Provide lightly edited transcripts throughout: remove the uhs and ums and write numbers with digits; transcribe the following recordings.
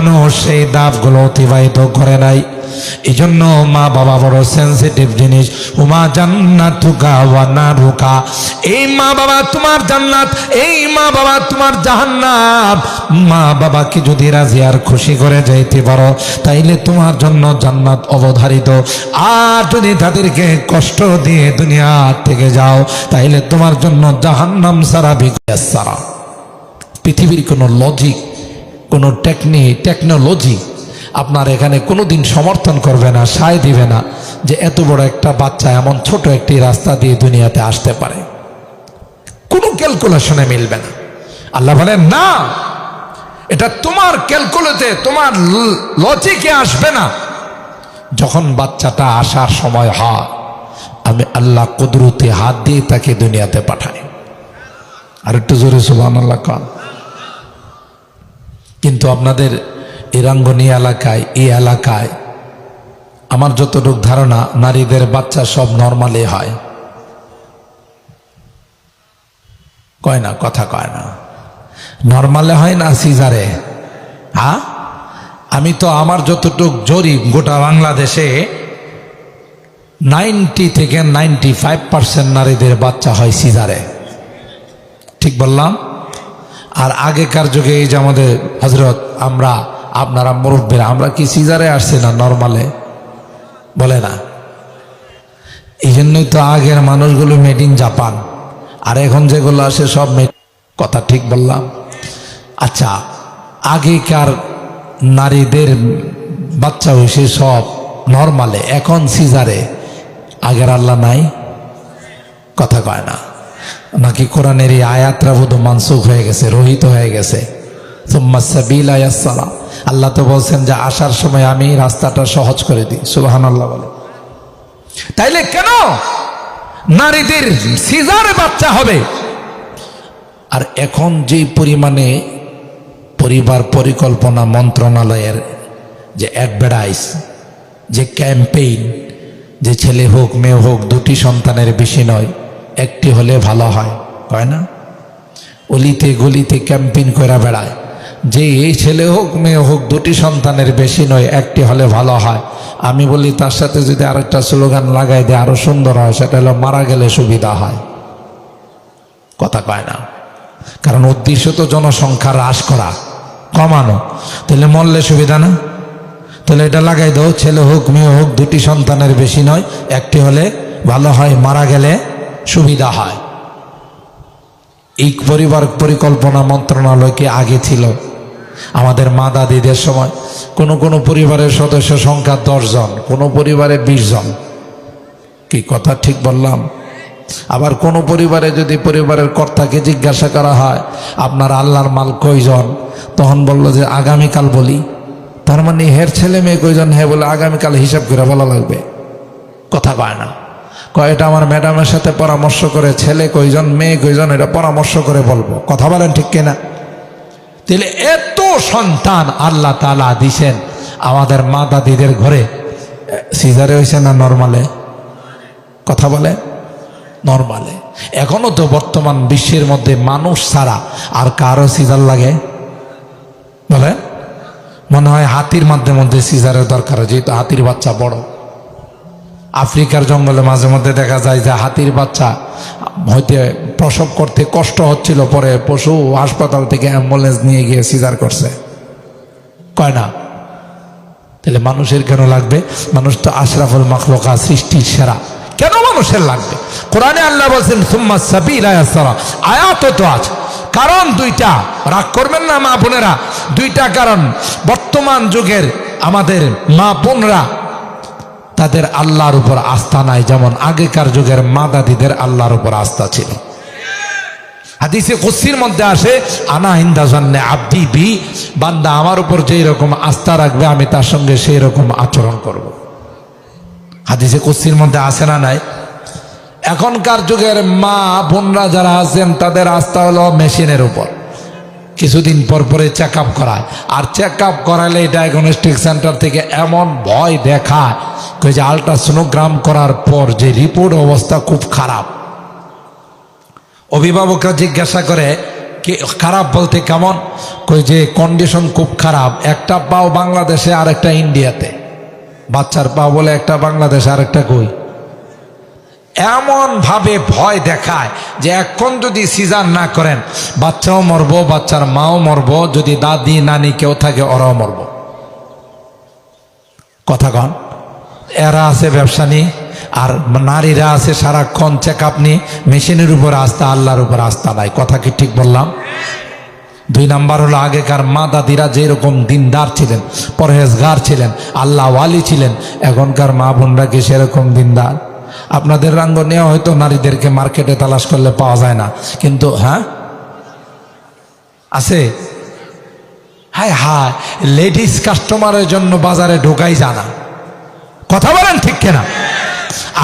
মানুষ সেই ধাপগুলো অতিবাহিত করে নাই। এই জন্য মা বাবা বড় সেন্সিটিভ জিনিস। উমা জান্নাতুকা ওয়া নারুকা, এই মা বাবা তোমার জান্নাত, এই মা বাবা তোমার জাহান্নাম। মা বাবাকে যদি রাজি আর খুশি করে যাইতে পারো তাইলে তোমার জন্য জান্নাত অবধারিত। আর যদি তাদেরকে কষ্ট দিয়ে দুনিয়া থেকে যাও তাইলে তোমার জন্য জাহান্নাম সারা বিগত সারা। পৃথিবীর কোনো লজিক, কোনো টেকনোলজি আপনার এখানে কোনোদিন সমর্থন করবে না, সায় দিবে না যে এত বড় একটা বাচ্চা এমন ছোট একটি রাস্তা দিয়ে দুনিয়াতে আসতে পারে। কোনো ক্যালকুলেশনে মিলবে না। আল্লাহ বলেন না, এটা তোমার ক্যালকুলেটে, তোমার লজিকে আসবে না। যখন বাচ্চাটা আসার সময় হয়, আমি আল্লাহ কুদরতে হাত দিয়ে তাকে দুনিয়াতে পাঠাই। আর একটু জোরে সুবহানাল্লাহ খান। কিন্তু আপনাদের ইরাঙ্গনি এলাকায়, এই এলাকায় আমার যতটুকু ধারণা, নারীদের বাচ্চা সব নর্মালি হয়। কয় না, কথা কয় না। নর্মালে হয় না সিজারে? হ্যাঁ, আমি তো আমার যতটুক জরিপ গোটা বাংলাদেশে 90 থেকে 95% নারীদের বাচ্চা হয় সিজারে। ঠিক বললাম? আর আগেকার যুগে এই যে আমাদের হজরত, আমরা আপনারা মুরব্বীরা, আমরা কি সিজারে আসছি না নর্মালে? বলে না। এই জন্যই তো আগের মানুষগুলো মেড ইন জাপান, আর এখন যেগুলো আসে সব কথা ঠিক বললাম? আচ্ছা, আগেকার নারীদের বাচ্চা হয়েছে সব নর্মালে, এখন সিজারে। আগের আল্লাহ নাই? কথা কয় না। নাকি কোরআনের এই আয়াতরা বোধ মানসুখ হয়ে গেছে, রহিত হয়ে গেছে? সুম্মা সাবিলা ইয়াসসারা। আল্লাহ তো বলছেন যে আসার সময় আমি রাস্তাটা সহজ করে দিই। সুবহানাল্লাহ বলে। তাইলে কেন নারীদের সিজারে বাচ্চা হবে? আর এখন যে পরিমাণে পরিবার পরিকল্পনা মন্ত্রণালয়ের যে অ্যাডভার্টাইজ, যে ক্যাম্পেইন, যে ছেলে হোক মেয়ে হোক দুটি সন্তানের বেশি নয়, একটি হলে ভালো হয়, হয় না? অলিতে গলিতে ক্যাম্পেইন করে বেড়ায় যে এই ছেলে হোক মেয়ে হোক দুটি সন্তানের বেশি নয়, একটি হলে ভালো হয়। আমি বলি তার সাথে যদি আরেকটা স্লোগান লাগাই দেয় আরো সুন্দর হয়, সেটা হলো মারা গেলে সুবিধা হয়। কথা কয় না। কারণ উদ্দেশ্য তো জনসংখ্যা হ্রাস করা, কমানো। তাহলে মরলে সুবিধা না? তাহলে এটা লাগাই দাও, ছেলে হোক মেয়ে হোক দুটি সন্তানের বেশি নয়, একটি হলে ভালো হয়, মারা গেলে সুবিধা হয়। এই পরিবার পরিকল্পনা মন্ত্রণালয়কে আগে ছিল আমাদের মা দাদিদের সময়। কোনো পরিবারের সদস্য সংখ্যা 10 জন, কোনো পরিবারে 20 জন। কি কথা ঠিক বললাম? আবার কোনো পরিবারে যদি পরিবারের কর্তাকে জিজ্ঞাসা করা হয় আপনার আল্লাহর মাল কয়জন, তখন বললো যে আগামীকাল বলি। তার মানে হের ছেলে মেয়ে কয়জন? হ্যাঁ বলে আগামীকাল হিসাব করে বলা লাগবে। কথা কয় না। এটা আমার ম্যাডামের সাথে পরামর্শ করে, ছেলে কয়জন মেয়ে কয়জন এটা পরামর্শ করে বলবো। কথা বলেন ঠিক কিনা? তাহলে এত সন্তান আল্লাহ তাআলা দিছেন আমাদের মা দাদিদের ঘরে। সিজারে হয়েছে না নর্মালে? কথা বলে নর্মালে। এখনো তো বর্তমান বিশ্বের মধ্যে মানুষ ছাড়া আর কারো সিজার লাগে? বলে মনে হয় হাতির মধ্যে সিজারের দরকার, যেহেতু হাতির বাচ্চা বড়। আফ্রিকার জঙ্গলে মাঝে মধ্যে দেখা যায় যে হাতির বাচ্চা হইতে প্রসব করতে কষ্ট হচ্ছিল, পরে পশু হাসপাতাল থেকে অ্যাম্বুলেন্স নিয়ে গিয়ে সিজার করছে। কয় না? তাহলে মানুষের কেন লাগবে? মানুষ তো আশরাফুল মাখলুকা, সৃষ্টির সেরা, কেন মানুষের লাগবে? কোরআনে আল্লাহ বলছেন সুম্মা সাবিলা ইয়াসসারা। আয়াত তো আছে। কারণ দুইটা, রাগ করবেন না মা বোনেরা, দুইটা কারণ। বর্তমান যুগের আমাদের মা বোনরা তাদের আল্লাহর উপর আস্থা নাই, যেমন আগেকার যুগের মা দাদিদের আল্লাহর উপর আস্থা ছিল। হাদিসে কুদসির মধ্যে আসে আনা ইনদা জান্নে আব্দি বি, বান্দা আমার উপর যেই রকম আস্থা রাখবে আমি তার সঙ্গে সেই রকম আচরণ করব। হাদিসে কুদসির মধ্যে আসে না নাই? এখনকার যুগের মা বোনরা যারা আছেন তাদের আস্থা হলো মেশিনের উপর। কিছুদিন পর পরে চেক আপ করায়, আর চেক আপ করালে ডায়াগনস্টিক সেন্টার থেকে এমন ভয় দেখায় যে আল্ট্রাসোনোগ্রাম করার পর যে রিপোর্ট অবস্থা খুব খারাপ। অভিভাবকরা জিজ্ঞাসা করে খারাপ বলতে কেমন? কই যে কন্ডিশন খুব খারাপ, একটা পাও বাংলাদেশে আর একটা ইন্ডিয়াতে, বাচ্চার পাও বলে একটা বাংলাদেশে আর একটা কই। এমন ভাবে ভয় দেখায় যে এখন যদি সিজার না করেন বাচ্চাও মরবো, বাচ্চার মাও মরবো, যদি দাদি নানি কেউ থাকে ওরাও মরবো। কথা কন। এরা আছে ব্যবসা নিয়ে, আর নারীরা আছে সারাক্ষণ চেক আপ নিয়ে, মেশিনের উপর আস্থা, আল্লাহর উপর আস্থা নাই। কথা কি ঠিক বললাম? 2 নাম্বার হলো আগেকার মা দাদিরা যেরকম দিনদার ছিলেন, পরহেজগার ছিলেন, আল্লাহ ওয়ালি ছিলেন, এখনকার মা বোনরা কি সেরকম দিনদার? আপনাদের রাঙ্গনে হয়তো নারীদেরকে মার্কেটে তালাশ করলে পাওয়া যায় না, কিন্তু হ্যাঁ আছে। হায় হায়, লেডিস কাস্টমারের জন্য বাজারে ঢোকাই জানা। কথা বলেন ঠিক কিনা?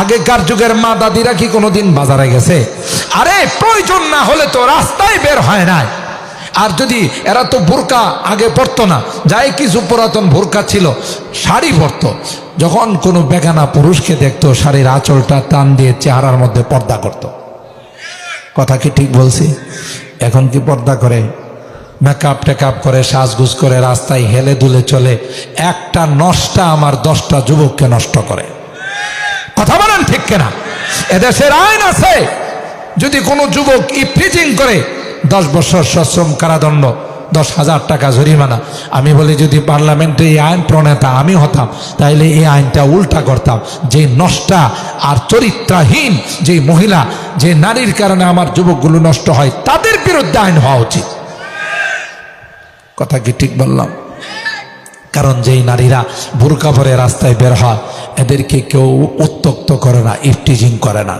আগেকার যুগের মা দাদিরা কি কোনোদিন বাজারে গেছে? আরে প্রয়োজন না হলে তো রাস্তায় বের হয় না। আর যদি এরা তো বোরকা আগে পরতো না, যাই কিছু পুরাতন বোরকা ছিল, শাড়ি পরতো। যখন কোনো বেগানা পুরুষকে দেখতো শাড়ির আঁচলটা টান দিয়ে চেহারার মধ্যে পর্দা করত। কথা কি ঠিক বলছি? এখন কি পর্দা করে? মেকআপ টেকআপ করে, সাজগুজ করে রাস্তায় হেলে দুলে চলে। একটা নষ্টা আমার 10টা যুবককে নষ্ট করে। কথা বলেন ঠিক কিনা? এদেশের আইন আছে, যদি কোনো যুবক ইফটিজিং করে 10 বছর সশ্রম কারাদণ্ড, 10,000 টাকা জরিমানা। আমি বলি যদি পার্লামেন্টে এই আইন প্রণেতা আমি হতাম, তাইলে এই আইনটা উল্টা করতাম। যে নষ্টা আর চরিত্রহীন যে মহিলা, যে নারীর কারণে আমার যুবকগুলো নষ্ট হয়, তাদের বিরুদ্ধে আইন হওয়া উচিত। কথা কি ঠিক বললাম? কারণ যেই নারীরা বোরকা পরে রাস্তায় বের হয়, এদেরকে কেউ উত্তক্ত করে না, ইফটিজিং করে না।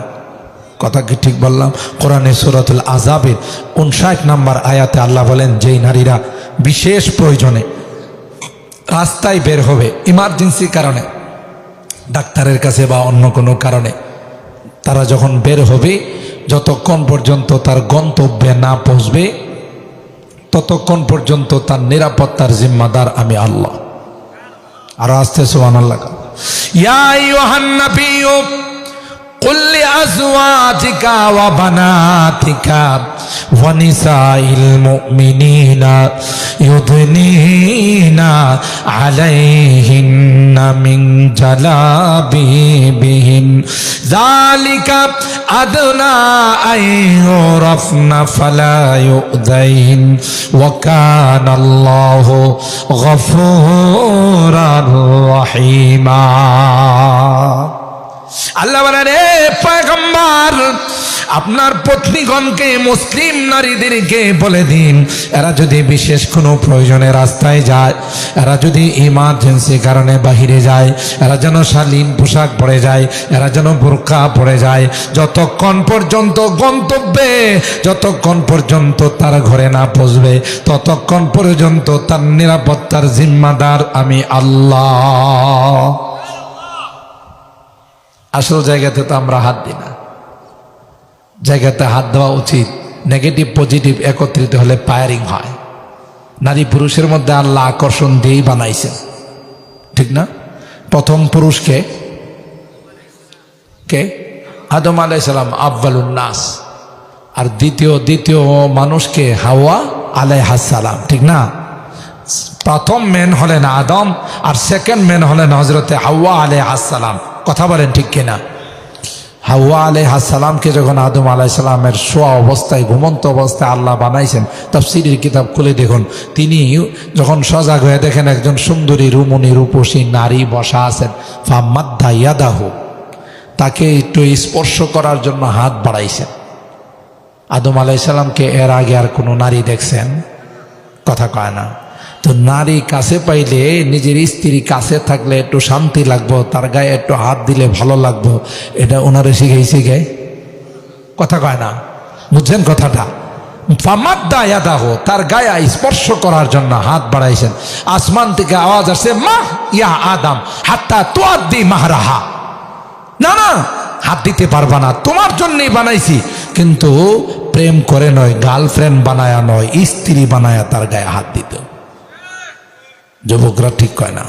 কথা কি ঠিক বললাম? কোরআনে সূরাতুল আযাবের 59 নম্বর আয়াতে আল্লাহ বলেন, যেই নারীরা বিশেষ প্রয়োজনে রাস্তায় বের হবে, ইমার্জেন্সি কারণে, ডাক্তারের কাছে বা অন্য কোনো কারণে, তারা যখন বের হবে, যতক্ষণ পর্যন্ত তার গন্তব্যে না পৌঁছবে ততক্ষণ পর্যন্ত তার নিরাপত্তার জিম্মাদার আমি আল্লাহ। আর আসতে সুবহানাল্লাহ। ইয়া আইয়ুহান নাবিয়্যু কুল লিআজওয়াজিকা ওয়া বানাতিকা ওয়া নিসাইল মুমিনিনা ইউদনিনা আলাইহিন্না মিন জালাবিবিহিন যালিকা আদনা আইয়ুরাফনা ফালা ইউযাইন ওয়া কানাল্লাহু গফুরার রহিমা। আল্লাহ বলেন, হে পয়গম্বর, আপনার পত্নীগণকে, মুসলিম নারীদেরকে বলে দিন, এরা যদি বিশেষ কোনো প্রয়োজনে রাস্তায় যায়, এরা যদি ইমার্জেন্সি কারণে বাহিরে যায়, এরা যেন শালীন পোশাক পরে যায়, এরা যেন বোরকা পরে যায়, যতক্ষণ পর্যন্ত গন্তব্যে, যতক্ষণ পর্যন্ত তার ঘরে না পৌঁছবে, ততক্ষণ পর্যন্ত তার নিরাপত্তার জিম্মাদার আমি আল্লাহ। আসল জায়গাতে তো আমরা হাত দিই না, জায়গাতে হাত দেওয়া উচিত। নেগেটিভ পজিটিভ একত্রিত হলে ফায়ারিং হয়। নারী পুরুষের মধ্যে আল্লাহ আকর্ষণ দিয়েই বানাইছেন, ঠিক না? প্রথম পুরুষকে কে? আদম আলাইহিস সালাম, আফজালুন নাস। আর দ্বিতীয় মানুষকে হাওয়া আলাইহিস সালাম, ঠিক না? প্রথম মেন হলেন আদম, আর সেকেন্ড মেন হলেন হযরতে হাওয়া আলাইহিস সালাম। কথা বলেন ঠিক কিনা? হাওয়া আলাইহিস সালামকে যখন আদম আলাইহিস সালামের শোয়া অবস্থায়, ঘুমন্ত অবস্থায় আল্লাহ বানাইছেন, তাফসীরের কিতাব খুলে দেখুন, তিনি যখন সজাগ হয়ে দেখেন একজন সুন্দরী রুমণী রূপসী নারী বসা আছেন, ফামাদ্দা ইয়াদাহু, তাকে একটু স্পর্শ করার জন্য হাত বাড়াইছেন। আদম আলাইহিস সালামকে এর আগে আর কোনো নারী দেখছেন? কথা কয় না। তো নারী কাছে পাইলে, নিজের স্ত্রী কাছে থাকলে একটু শান্তি লাগবো, তার গায়ে একটু হাত দিলে ভালো লাগবো, এটা ওনারে শিখাইছে। কথা কয় না, বুঝছেন কথাটা? ফামাদ্দা ইয়াদাহু, তার গায়ে স্পর্শ করার জন্য হাত বাড়াইছেন। আসমান থেকে আওয়াজ আসছে, মা ইয়া আদম হাত্তা তুআদ্দি মাহরাহা, না না, হাত দিতে পারবা না, তোমার জন্যই বানাইছি। কিন্তু প্রেম করে নয়, গার্লফ্রেন্ড বানায়া নয়, স্ত্রী বানায়া তার গায়ে হাত দিত। যুবকরা ঠিক কয় না,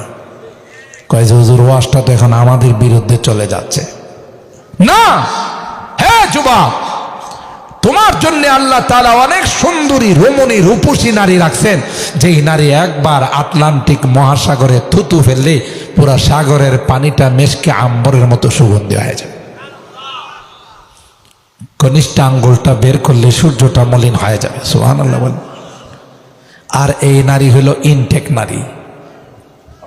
কয় যে হুজুর ওয়াজটা তো এখন আমাদের বিরুদ্ধে চলে যাচ্ছে। না, হ্যাঁ যুবক, তোমার জন্য আল্লাহ তাআলা অনেক সুন্দরী রমণী রূপসী নারী রাখছেন, যেই নারী একবার আটলান্টিক মহাসাগরে থুতু ফেললে পুরা সাগরের পানিটা মেশকে আম্বরের মতো সুগন্ধি হয়ে যায়। কনিষ্ঠ আঙ্গুলটা বের করলে সূর্যটা মলিন হয়ে যাবে। সুবহানাল্লাহ বলেন। আর এই নারী হলো ইনটেক নারী।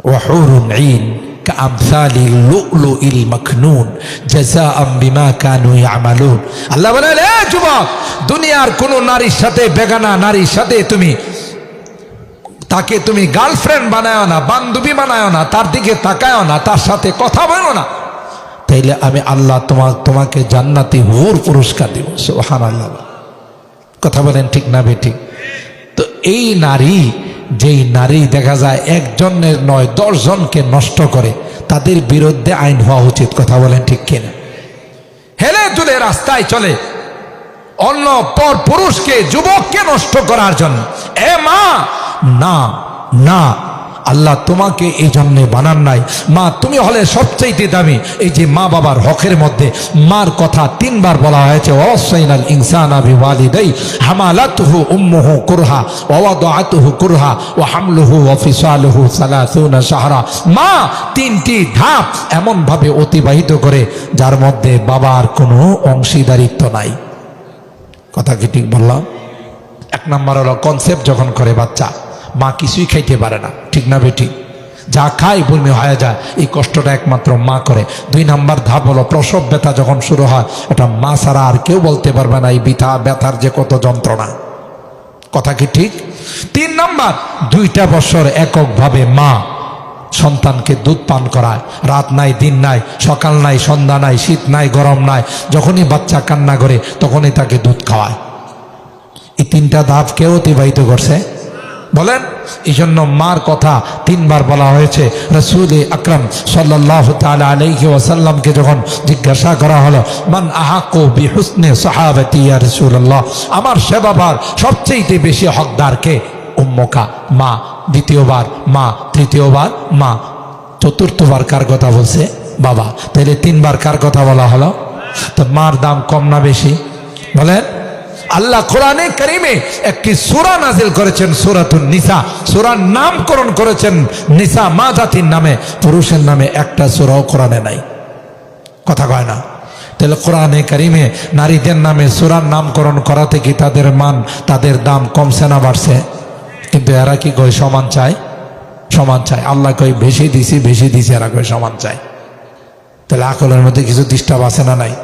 ওয়াহুরুন ঈন কাআমসালি লুলুইল মাকনুন জাযাআম বিমা কানু ইয়ামালুন। আল্লাহ বলেন, এ যুবক, দুনিয়ার কোন নারীর সাথে, বেগানা নারীর সাথে তাকে তুমি গার্লফ্রেন্ড বানায়ো না, বান্ধবী বানায়ো না, তার দিকে তাকায়ো না, তার সাথে কথা বলো না, তাইলে আমি আল্লাহ তোমাকে জান্নাতি হুর পুরস্কার দিব। সুবহানাল্লাহ। কথা বলেন ঠিক না বেঠিক? তো এই নারী, যেই নারী দেখা যায় একজনের নয় 10 জনকে নষ্ট করে, তাদের বিরুদ্ধে আইন হওয়া উচিত। কথা বলেন ঠিক কিনা? হেলে দুলে রাস্তায় চলে অন্য পর পুরুষকে, যুবককে নষ্ট করার জন্য। এ মা, না না, আল্লাহ তোমাকে এই জন্যে বানান নাই। মা, তুমি হলে সবচাইতে দামি। এই যে মা বাবার হকের মধ্যে মার কথা 3 বার বলা হয়েছে। ওয়াসাইনাল ইনসানা বিওয়ালিদাই হামালাতুহু উম্মুহু কুরহা ওয়া ওয়াদাআতুহু কুরহা ওয়া হামলুহু ওয়া ফিসালুহু 30 শাহরা। মা 3টি ধাপ এমন ভাবে অতিবাহিত করে যার মধ্যে বাবার কোনো অংশীদারিত্ব নাই। কথা কি ঠিক বললাম? 1 নম্বর হলো কনসেপ্ট যখন করে বাচ্চা, মা কিছুই খাইতে পারে না, ঠিক না বেঠিক? যা খায় বমি হয়ে যায়, এই কষ্টটা একমাত্র মা করে। 2 নম্বর ধাপ হলো প্রসব ব্যথা যখন শুরু হয়, এটা মা ছাড়া আর কেউ বলতে পারবে না এই ব্যথার যে কত যন্ত্রণা। কথা কি ঠিক? 3 নম্বর, 2টা বছর এককভাবে মা সন্তানকে দুধ পান করায়। রাত নাই, দিন নাই, সকাল নাই, সন্ধ্যা নাই, শীত নাই, গরম নাই, যখনই বাচ্চা কান্না করে তখনই তাকে দুধ খাওয়ায়। এই 3টা ধাপ কেউ অতিবাহিত করছে? বলেন। এই জন্য মার কথা 3 বার বলা হয়েছে। রাসূল আকরাম সাল্লাল্লাহু তাআলা আলাইহি ওয়াসাল্লামকে যখন জিজ্ঞাসা করা হলো, মান আহাক্কু বিহুসনি সাহাবাতি ইয়া রাসূলুল্লাহ, আমার সেবাবার সবচেয়ে বেশি হকদার কে? উম্মুকা, মা। দ্বিতীয়বার মা, তৃতীয়বার মা, চতুর্থবার কার কথা বলছে? বাবা। তাহলে 3 বার কার কথা বলা হলো? তো মার দাম কম না বেশি? বলেন। আল্লাহ কোরআনে কারিমে একটি সূরা নাজিল করেছেন, সূরাতুন নিসা। সূরার নামকরণ করেছেন নিসা, মা জাতির নামে, পুরুষের নামে একটা সূরাও কোরআনে নাই। কথা কয় না? তাহলে কোরআনে কারিমে নারীদের নামে সূরার নামকরণ করাতে কি তাদের মান, তাদের দাম কমছে না বাড়ছে? কিন্তু এরা কি কয়? সমান চায়, সমান চায়। আল্লাহ কয় বেশি দিছি, বেশি দিছি, এরা কয় সমান চায়। তাহলে আকলের মধ্যে কিছু ডিস্টার্ব আছে না নাই?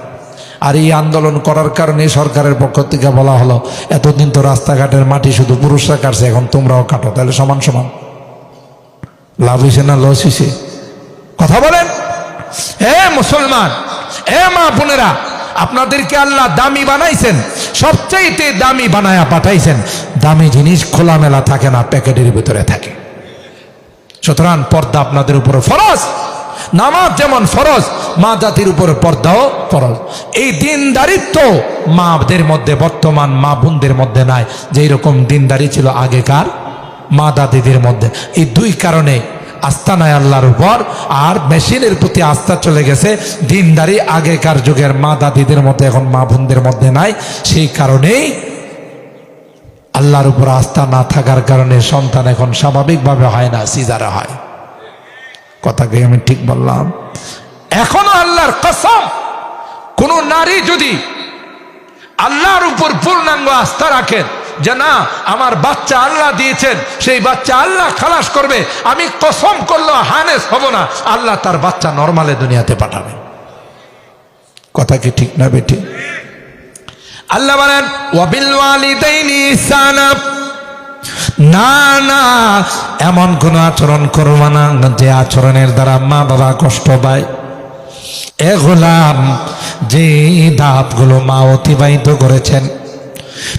আর এই আন্দোলন করার কারণে সরকারের পক্ষ থেকে বলা হলো, এতদিন তো রাস্তাঘাটের মাটি শুধু পুরুষরা কাটছে, এখন তোমরাও কাটো, তাহলে সমান সমান। লাভ হয়েছে না লস হয়েছে? কথা বলেন। হে মুসলমান, হে মা বোনেরা, আপনাদেরকে আল্লাহ দামি বানাইছেন, সবচাইতে দামি বানায়া পাঠাইছেন। দামি জিনিস খোলামেলা থাকে না, প্যাকেটের ভিতরে থাকে। সুতরাং পর্দা আপনাদের উপর ফরজ। নামাজ যেমন ফরজ, মা জাতির উপরে পর্দাও ফরজ। এই দিনদারিত্ব মাদের মধ্যে, বর্তমান মা বোনদের মধ্যে নাই, যেই রকম দিনদারি ছিল আগেকার মা দাদিদের মধ্যে। এই 2 কারণে আস্থা নাই আল্লাহর উপর, আর মেশিনের প্রতি আস্থা চলে গেছে। দিনদারি আগেকার যুগের মা দাদিদের মধ্যে এখন মা বোনদের মধ্যে নাই। সেই কারণেই আল্লাহর উপর আস্থা না থাকার কারণে সন্তান এখন স্বাভাবিকভাবে হয় না, সিজারে হয়। কথা কি আমি ঠিক বললাম? এখনো আল্লাহর কসম, কোন নারী যদি আল্লাহর উপর পূর্ণাঙ্গ আস্থা রাখেন যে না, আমার বাচ্চা আল্লাহ দিয়েছেন, সেই বাচ্চা আল্লাহ খালাস করবে, আমি কসম করলো হানেস হব না, আল্লাহ তার বাচ্চা নরমালে দুনিয়াতে পাঠাবে। কথা কি ঠিক না বেটি? আল্লাহ বলেন ওয়াবিল ওয়ালিদাইনি ইহসানা, না না, এমন কোন আচরণ করবা না যে আচরণের দ্বারা মা বাবা কষ্ট পায়। এ গোলাম, যে ধাপগুলো মা অতিবাহিত করেছেন,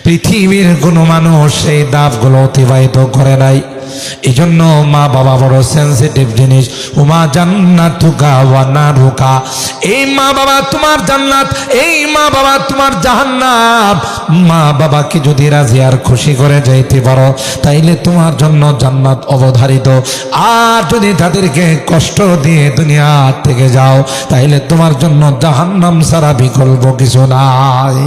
পৃথিবীর কোন মানুষ সেই ধাপগুলো অতিবাহিত করে নাই। এই জন্য মা বাবা বড় সেন্সিটিভ জিনিস। উমা জান্নাতুকা ওয়া নারুকা, এই মা বাবা তোমার জান্নাত, এই মা বাবা তোমার জাহান্নাম। মা বাবাকে যদি রাজি আর খুশি করে যাইতে পারো, তাইলে তোমার জন্য জান্নাত অবধারিত। আর যদি তাদেরকে কষ্ট দিয়ে দুনিয়া থেকে যাও, তাইলে তোমার জন্য জাহান্নাম ছাড়া বিকল্প কিছু নাই।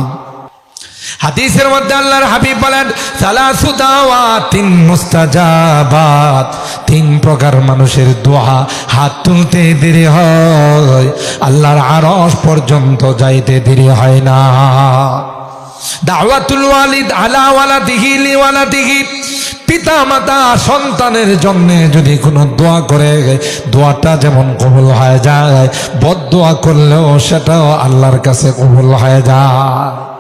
হাদিসের মধ্যে আল্লাহর হাবিব বলেন সালাসু দাওয়াতিন মুস্তাজাবাত, 3 প্রকার মানুষের দোয়া হাত তুলতে দেরি হয়, আল্লাহর আরশ পর্যন্ত যাইতে দেরি হয় না। দাওয়াতুল ওয়ালিদ আলা ওয়ালাদিহি লিওয়ালাদিহি, পিতা মাতা সন্তানের জন্য যদি কোনো দোয়া করে দোয়াটা যেমন কবুল হয়ে যায়, বদ দোয়া করলেও সেটাও আল্লাহর কাছে কবুল হয়ে যায়।